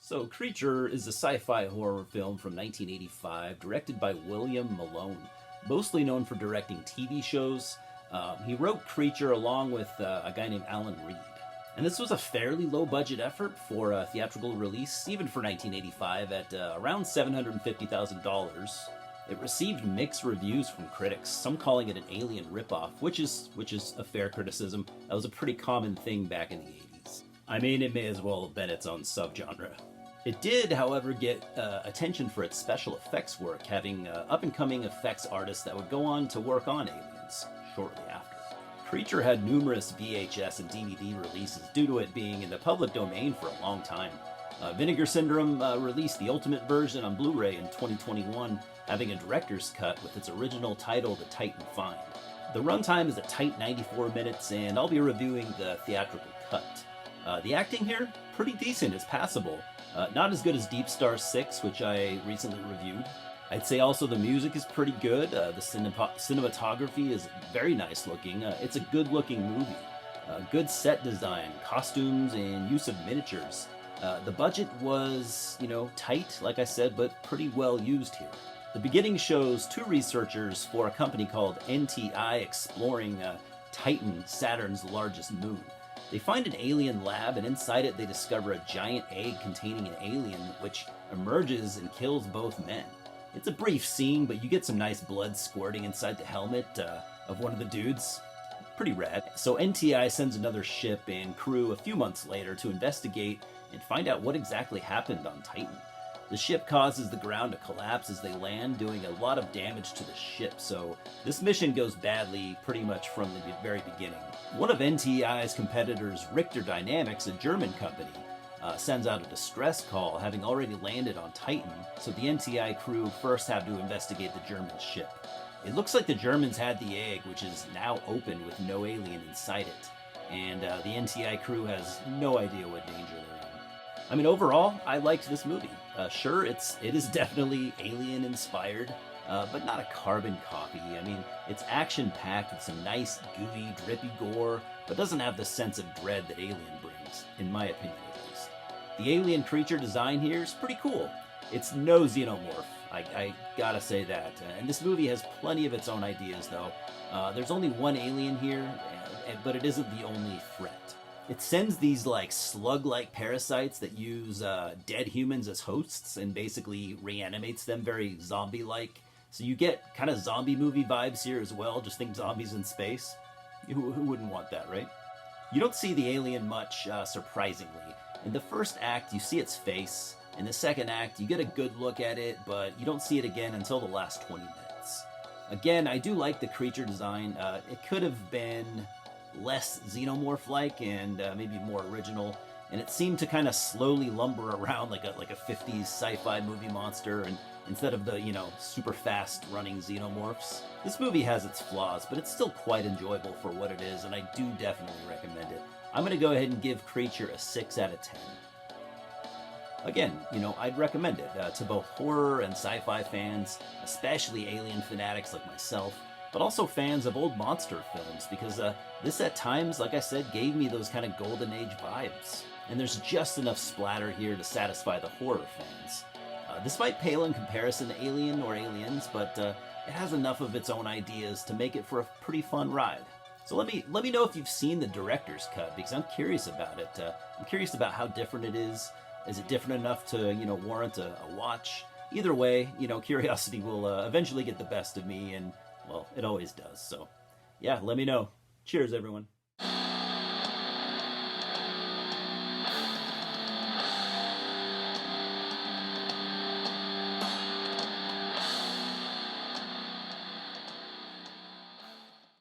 So, Creature is a sci-fi horror film from 1985, directed by William Malone, mostly known for directing TV shows. He wrote Creature along with a guy named Alan Reed. And this was a fairly low-budget effort for a theatrical release, even for 1985, at around $750,000. It received mixed reviews from critics, some calling it an Alien ripoff, which is a fair criticism. That was a pretty common thing back in the 80s. I mean, it may as well have been its own subgenre. It did, however, get attention for its special effects work, having up-and-coming effects artists that would go on to work on Aliens shortly after. Creature had numerous VHS and DVD releases due to it being in the public domain for a long time. Vinegar Syndrome released the ultimate version on Blu-ray in 2021, having a director's cut with its original title, The Titan Find. The runtime is a tight 94 minutes, and I'll be reviewing the theatrical cut. The acting here, pretty decent, it's passable. Not as good as Deep Star 6, which I recently reviewed. I'd say also the music is pretty good. The cinematography is very nice looking. It's a good looking movie. Good set design, costumes, and use of miniatures. The budget was, tight, like I said, but pretty well used here. The beginning shows two researchers for a company called NTI exploring Titan, Saturn's largest moon. They find an alien lab, and inside it they discover a giant egg containing an alien which emerges and kills both men. It's a brief scene, but you get some nice blood squirting inside the helmet of one of the dudes. Pretty rad. So NTI sends another ship and crew a few months later to investigate and find out what exactly happened on Titan. The ship causes the ground to collapse as they land, doing a lot of damage to the ship, so this mission goes badly pretty much from the very beginning. One of NTI's competitors, Richter Dynamics, a German company, sends out a distress call, having already landed on Titan, so the NTI crew first have to investigate the German ship. It looks like the Germans had the egg, which is now open with no alien inside it, and the NTI crew has no idea what danger they're in. I mean, overall, I liked this movie. Sure, it is definitely alien-inspired, but not a carbon copy. I mean, it's action-packed with some nice, gooey, drippy gore, but doesn't have the sense of dread that Alien brings, in my opinion at least. The alien creature design here is pretty cool. It's no xenomorph, I gotta say that. And this movie has plenty of its own ideas, though. There's only one alien here, but it isn't the only threat. It sends these slug-like parasites that use dead humans as hosts and basically reanimates them very zombie-like. So you get kind of zombie movie vibes here as well. Just think zombies in space. Who wouldn't want that, right? You don't see the alien much, surprisingly. In the first act, you see its face. In the second act, you get a good look at it, but you don't see it again until the last 20 minutes. Again, I do like the creature design. It could have been less xenomorph-like and maybe more original, and it seemed to kind of slowly lumber around like a 50s sci-fi movie monster, and instead of the super fast running xenomorphs. This movie has its flaws, but it's still quite enjoyable for what it is, and I do definitely recommend it. I'm going to go ahead and give Creature a 6 out of 10. Again, I'd recommend it to both horror and sci-fi fans, especially alien fanatics like myself, but also fans of old monster films, because this at times, like I said, gave me those kind of golden age vibes. And there's just enough splatter here to satisfy the horror fans. This might pale in comparison to Alien or Aliens, but it has enough of its own ideas to make it for a pretty fun ride. So let me know if you've seen the director's cut, because I'm curious about it. I'm curious about how different it is. Is it different enough to warrant a watch? Either way, curiosity will eventually get the best of me, and well, it always does. So yeah, let me know. Cheers, everyone.